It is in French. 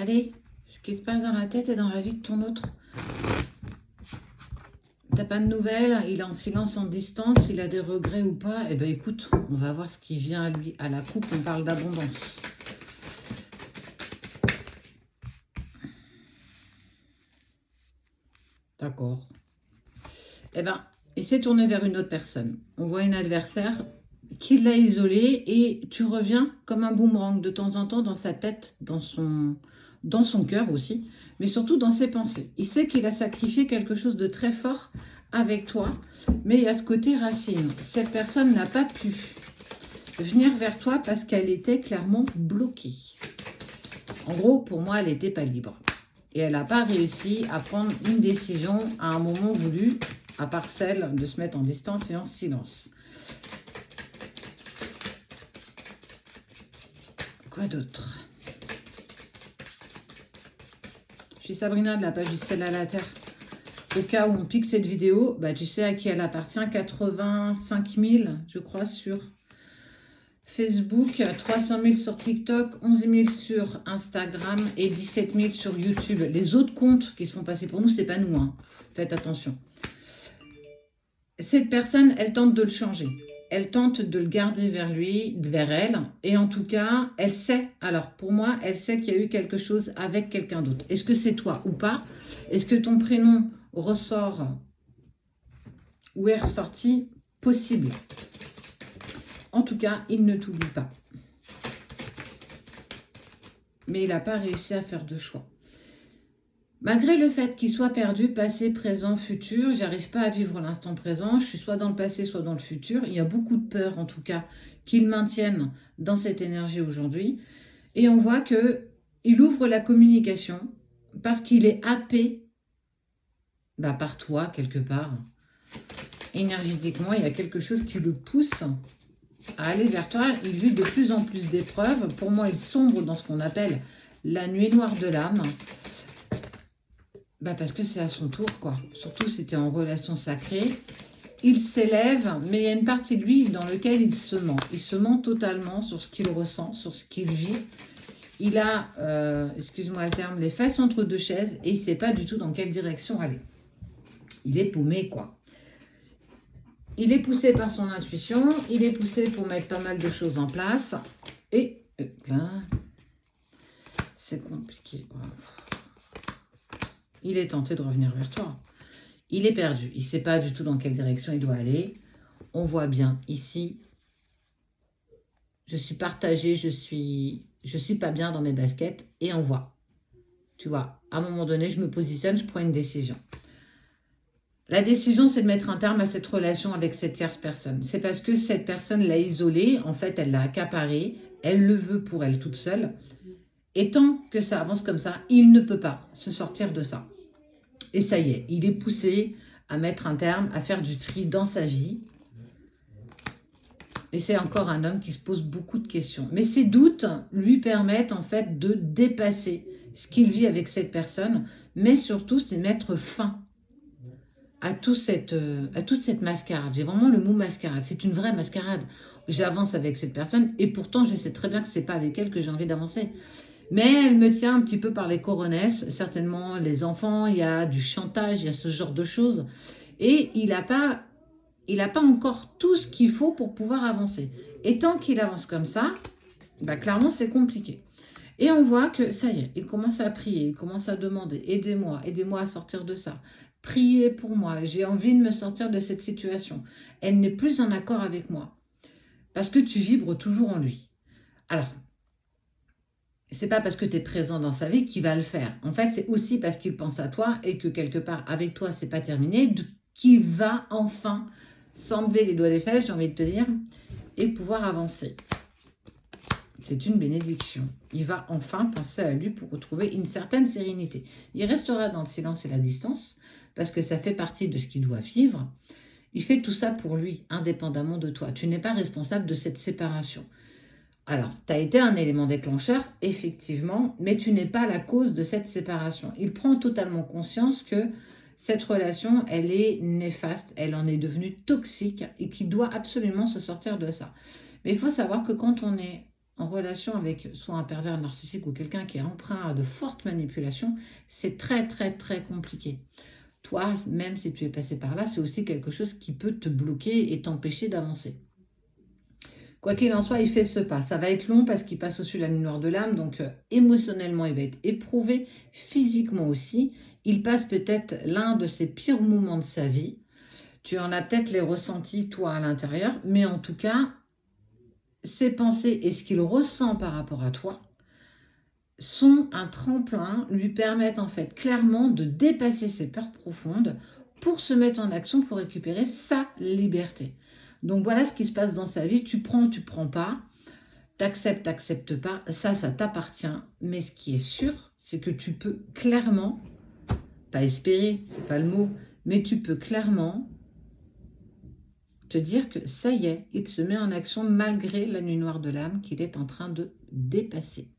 Allez, ce qui se passe dans la tête et dans la vie de ton autre. T'as pas de nouvelles, il est en silence, en distance, il a des regrets ou pas. Eh ben écoute, on va voir ce qui vient à lui. À la coupe, on parle d'abondance. D'accord. Eh ben, il s'est tourné vers une autre personne. On voit une adversaire qui l'a isolé et tu reviens comme un boomerang de temps en temps dans sa tête, dans son cœur aussi, mais surtout dans ses pensées. Il sait qu'il a sacrifié quelque chose de très fort avec toi, mais il y a ce côté racine. Cette personne n'a pas pu venir vers toi parce qu'elle était clairement bloquée. En gros, pour moi, elle n'était pas libre. Et elle n'a pas réussi à prendre une décision à un moment voulu, à part celle de se mettre en distance et en silence. Quoi d'autre? Je suis Sabrina de la page du ciel à la terre. Au cas où on pique cette vidéo, bah, tu sais à qui elle appartient. 85 000, je crois, sur Facebook, 300 000 sur TikTok, 11 000 sur Instagram et 17 000 sur YouTube. Les autres comptes qui se font passer pour nous, c'est pas nous. Hein. Faites attention. Cette personne, elle tente de le changer. Elle tente de le garder vers lui, vers elle. Et en tout cas, elle sait, alors pour moi, elle sait qu'il y a eu quelque chose avec quelqu'un d'autre. Est-ce que c'est toi ou pas? Est-ce que ton prénom ressort ou est ressorti? Possible. En tout cas, il ne t'oublie pas. Mais il n'a pas réussi à faire de choix. Malgré le fait qu'il soit perdu, passé, présent, futur, j'arrive pas à vivre l'instant présent. Je suis soit dans le passé, soit dans le futur. Il y a beaucoup de peur, en tout cas, qu'il maintienne dans cette énergie aujourd'hui. Et on voit qu'il ouvre la communication parce qu'il est happé par toi, quelque part. Énergétiquement, il y a quelque chose qui le pousse à aller vers toi. Il vit de plus en plus d'épreuves. Pour moi, il sombre dans ce qu'on appelle la nuit noire de l'âme. Parce que c'est à son tour, quoi. Surtout si tu es en relation sacrée. Il s'élève, mais il y a une partie de lui dans laquelle il se ment. Il se ment totalement sur ce qu'il ressent, sur ce qu'il vit. Il a, excuse-moi le terme, les fesses entre deux chaises et il ne sait pas du tout dans quelle direction aller. Il est paumé, quoi. Il est poussé par son intuition. Il est poussé pour mettre pas mal de choses en place. Et là, c'est compliqué. Il est tenté de revenir vers toi. Il est perdu. Il ne sait pas du tout dans quelle direction il doit aller. On voit bien ici. Je suis partagée. Je suis pas bien dans mes baskets. Et on voit. Tu vois, à un moment donné, je me positionne, je prends une décision. La décision, c'est de mettre un terme à cette relation avec cette tierce personne. C'est parce que cette personne l'a isolée. En fait, elle l'a accaparée. Elle le veut pour elle toute seule. Et tant que ça avance comme ça, il ne peut pas se sortir de ça. Et ça y est, il est poussé à mettre un terme, à faire du tri dans sa vie. Et c'est encore un homme qui se pose beaucoup de questions. Mais ces doutes lui permettent en fait de dépasser ce qu'il vit avec cette personne. Mais surtout, c'est mettre fin à toute cette mascarade. J'ai vraiment le mot mascarade. C'est une vraie mascarade. J'avance avec cette personne et pourtant, je sais très bien que ce n'est pas avec elle que j'ai envie d'avancer. Mais elle me tient un petit peu par les coronesses, certainement les enfants, il y a du chantage, il y a ce genre de choses. Et il n'a pas encore tout ce qu'il faut pour pouvoir avancer. Et tant qu'il avance comme ça, clairement c'est compliqué. Et on voit que ça y est, il commence à prier, il commence à demander, aidez-moi à sortir de ça. Priez pour moi, j'ai envie de me sortir de cette situation. Elle n'est plus en accord avec moi. Parce que tu vibres toujours en lui. Alors, c'est pas parce que tu es présent dans sa vie qu'il va le faire. En fait, c'est aussi parce qu'il pense à toi et que quelque part, avec toi, c'est pas terminé, qu'il va enfin s'enlever les doigts des fesses, j'ai envie de te dire, et pouvoir avancer. C'est une bénédiction. Il va enfin penser à lui pour retrouver une certaine sérénité. Il restera dans le silence et la distance, parce que ça fait partie de ce qu'il doit vivre. Il fait tout ça pour lui, indépendamment de toi. Tu n'es pas responsable de cette séparation. Alors, tu as été un élément déclencheur, effectivement, mais tu n'es pas la cause de cette séparation. Il prend totalement conscience que cette relation, elle est néfaste, elle en est devenue toxique et qu'il doit absolument se sortir de ça. Mais il faut savoir que quand on est en relation avec soit un pervers narcissique ou quelqu'un qui est empreint de fortes manipulations, c'est très très très compliqué. Toi, même si tu es passé par là, c'est aussi quelque chose qui peut te bloquer et t'empêcher d'avancer. Quoi qu'il en soit, il fait ce pas. Ça va être long parce qu'il passe au-dessus de la nuit noire de l'âme, donc émotionnellement, il va être éprouvé, physiquement aussi. Il passe peut-être l'un de ses pires moments de sa vie. Tu en as peut-être les ressentis, toi, à l'intérieur, mais en tout cas, ses pensées et ce qu'il ressent par rapport à toi sont un tremplin, lui permettent en fait clairement de dépasser ses peurs profondes pour se mettre en action pour récupérer sa liberté. Donc voilà ce qui se passe dans sa vie. Tu prends pas, t'acceptes pas, ça t'appartient. Mais ce qui est sûr, c'est que tu peux clairement, pas espérer, c'est pas le mot, mais tu peux clairement te dire que ça y est, il se met en action malgré la nuit noire de l'âme qu'il est en train de dépasser.